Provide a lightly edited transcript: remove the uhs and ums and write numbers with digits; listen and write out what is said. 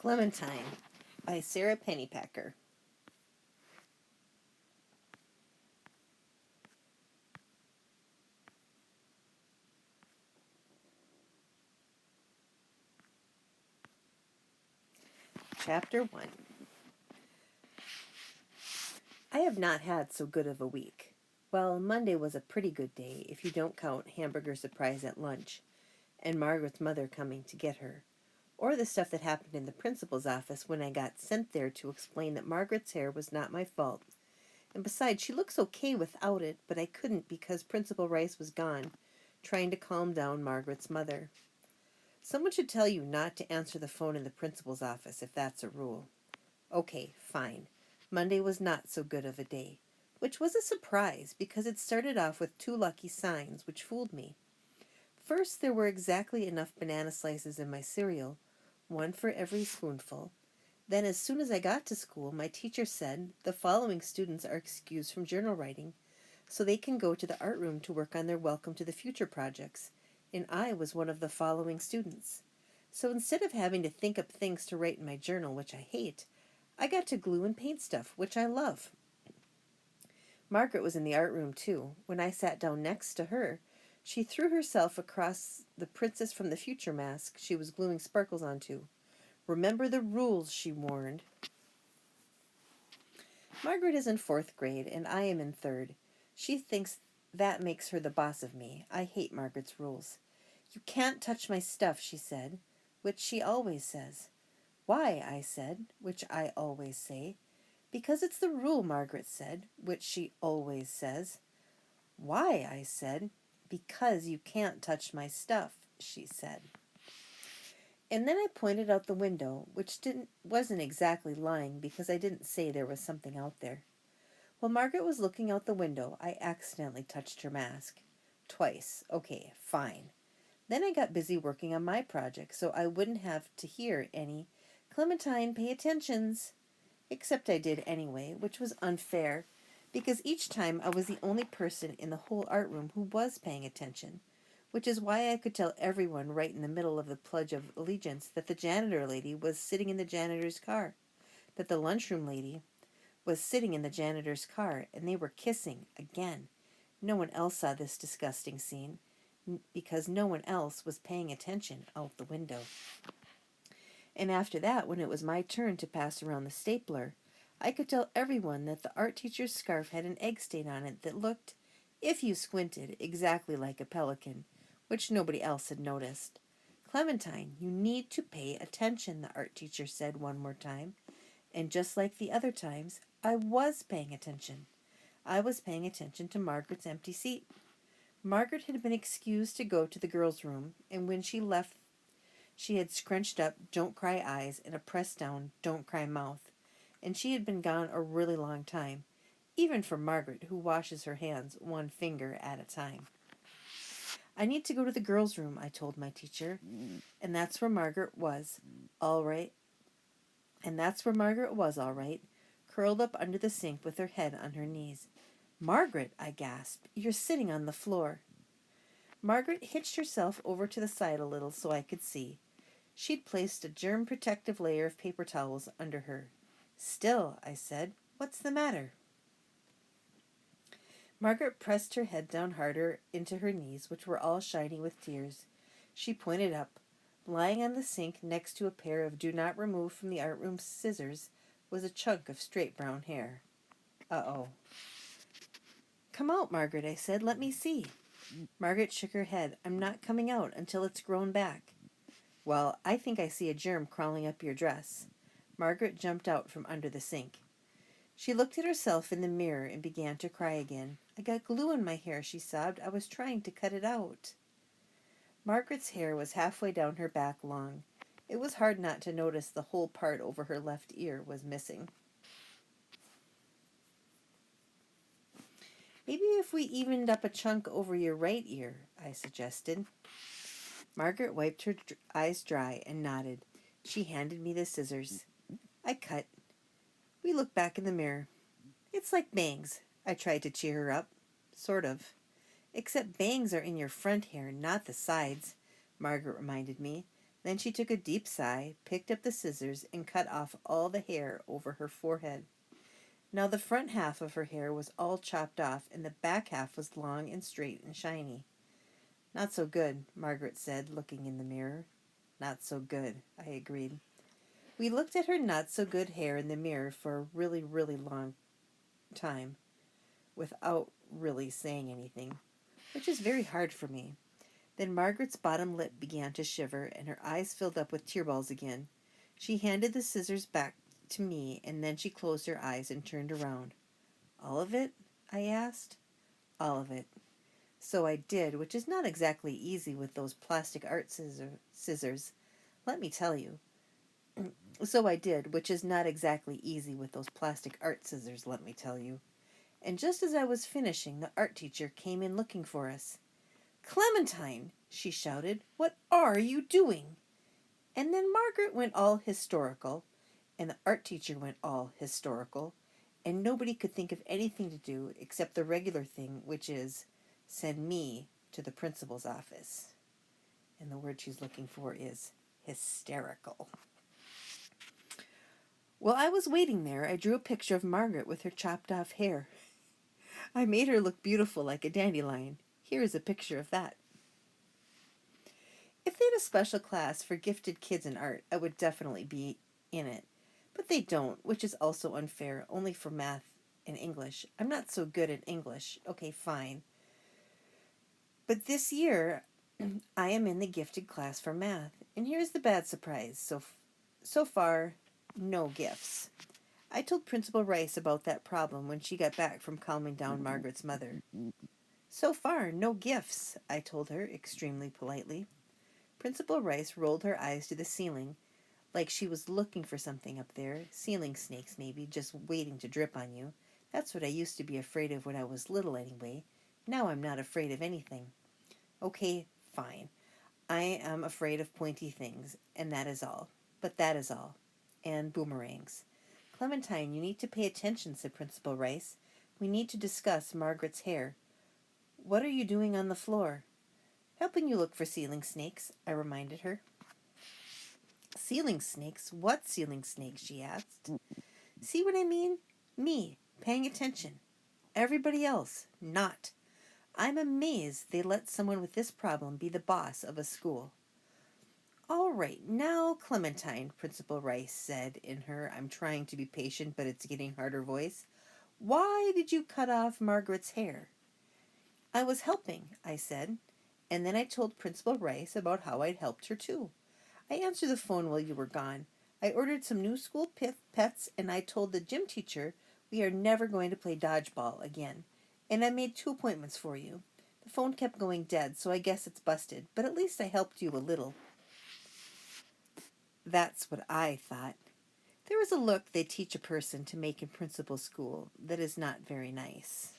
Clementine by Sarah Pennypacker. Chapter 1. I have not had so good of a week. Well, Monday was a pretty good day if you don't count hamburger surprise at lunch and Margaret's mother coming to get her, or the stuff that happened in the principal's office when I got sent there to explain that Margaret's hair was not my fault. And besides, she looks okay without it, but I couldn't because Principal Rice was gone, trying to calm down Margaret's mother. Someone should tell you not to answer the phone in the principal's office if that's a rule. Okay, fine. Monday was not so good of a day, which was a surprise because it started off with two lucky signs which fooled me. First, there were exactly enough banana slices in my cereal, one for every spoonful. Then, as soon as I got to school, my teacher said the following students are excused from journal writing, so they can go to the art room to work on their Welcome to the Future projects, and I was one of the following students. So instead of having to think up things to write in my journal, which I hate, I got to glue and paint stuff, which I love. Margaret was in the art room too. When I sat down next to her, she threw herself across the Princess from the Future mask she was gluing sparkles onto. Remember the rules, she warned. Margaret is in 4th grade, and I am in 3rd. She thinks that makes her the boss of me. I hate Margaret's rules. You can't touch my stuff, she said, which she always says. Why, I said, which I always say. Because it's the rule, Margaret said, which she always says. Why, I said. Because you can't touch my stuff, she said. And then I pointed out the window, which wasn't exactly lying because I didn't say there was something out there. While Margaret was looking out the window, I accidentally touched her mask. Twice. Okay, fine. Then I got busy working on my project, so I wouldn't have to hear any "Clementine, pay attentions." Except I did anyway, which was unfair, because each time I was the only person in the whole art room who was paying attention, which is why I could tell everyone right in the middle of the Pledge of Allegiance that the janitor lady was sitting in the janitor's car, that the lunchroom lady was sitting in the janitor's car, and they were kissing again. No one else saw this disgusting scene, because no one else was paying attention out the window. And after that, when it was my turn to pass around the stapler, I could tell everyone that the art teacher's scarf had an egg stain on it that looked, if you squinted, exactly like a pelican, which nobody else had noticed. "Clementine, you need to pay attention," the art teacher said one more time. And just like the other times, I was paying attention. I was paying attention to Margaret's empty seat. Margaret had been excused to go to the girls' room, and when she left, she had scrunched up "don't cry" eyes and a pressed down "don't cry" mouth, and she had been gone a really long time, even for Margaret, who washes her hands one finger at a time. "I need to go to the girls' room," I told my teacher, and that's where Margaret was, all right. All right, curled up under the sink with her head on her knees. "Margaret," I gasped, "you're sitting on the floor." Margaret hitched herself over to the side a little so I could see. She'd placed a germ-protective layer of paper towels under her. "Still," I said, "what's the matter?" Margaret pressed her head down harder into her knees, which were all shiny with tears. She pointed up. Lying on the sink next to a pair of do not remove from the art room scissors was a chunk of straight brown hair. Uh-oh. "Come out, Margaret," I said. "Let me see." Margaret shook her head. "I'm not coming out until it's grown back." "Well, I think I see a germ crawling up your dress." Margaret jumped out from under the sink. She looked at herself in the mirror and began to cry again. "I got glue in my hair," she sobbed. "I was trying to cut it out." Margaret's hair was halfway down her back long. It was hard not to notice the whole part over her left ear was missing. "Maybe if we evened up a chunk over your right ear," I suggested. Margaret wiped her eyes dry and nodded. She handed me the scissors. I cut. We looked back in the mirror. "It's like bangs," I tried to cheer her up. "Sort of. Except bangs are in your front hair, not the sides," Margaret reminded me. Then she took a deep sigh, picked up the scissors, and cut off all the hair over her forehead. Now the front half of her hair was all chopped off, and the back half was long and straight and shiny. Not so good, Margaret said, looking in the mirror. Not so good, I agreed. We looked at her not so good hair in the mirror for a really, really long time without really saying anything, which is very hard for me. Then Margaret's bottom lip began to shiver, and her eyes filled up with tear balls again. She handed the scissors back to me, and then she closed her eyes and turned around. All of it? I asked. All of it. So I did, which is not exactly easy with those plastic art scissors. Let me tell you. So I did, which is not exactly easy with those plastic art scissors, let me tell you. And just as I was finishing, the art teacher came in looking for us. Clementine, she shouted, what are you doing? And then Margaret went all historical, and the art teacher went all historical, and nobody could think of anything to do except the regular thing, which is send me to the principal's office. And the word she's looking for is hysterical. While I was waiting there, I drew a picture of Margaret with her chopped off hair. I made her look beautiful like a dandelion. Here is a picture of that. If they had a special class for gifted kids in art, I would definitely be in it. But they don't, which is also unfair, only for math and English. I'm not so good at English. Okay, fine. But this year, I am in the gifted class for math. And here's the bad surprise. So far, no gifts. I told Principal Rice about that problem when she got back from calming down Margaret's mother. So far, no gifts, I told her extremely politely. Principal Rice rolled her eyes to the ceiling, like she was looking for something up there. Ceiling snakes, maybe, just waiting to drip on you. That's what I used to be afraid of when I was little, anyway. Now I'm not afraid of anything. Okay, fine. I am afraid of pointy things, and that is all. But that is all. And boomerangs. Clementine, you need to pay attention, said Principal Rice. We need to discuss Margaret's hair. What are you doing on the floor? Helping you look for ceiling snakes, I reminded her. Ceiling snakes? What ceiling snakes? She asked. See what I mean? Me, paying attention. Everybody else, not. I'm amazed they let someone with this problem be the boss of a school. All right, now, Clementine, Principal Rice said in her I'm trying to be patient but it's getting harder voice. Why did you cut off Margaret's hair? I was helping, I said, and then I told Principal Rice about how I'd helped her too. I answered the phone while you were gone. I ordered some new school pets, and I told the gym teacher we are never going to play dodgeball again. And I made 2 appointments for you. The phone kept going dead, so I guess it's busted, but at least I helped you a little. That's what I thought. There is a look they teach a person to make in principal school that is not very nice.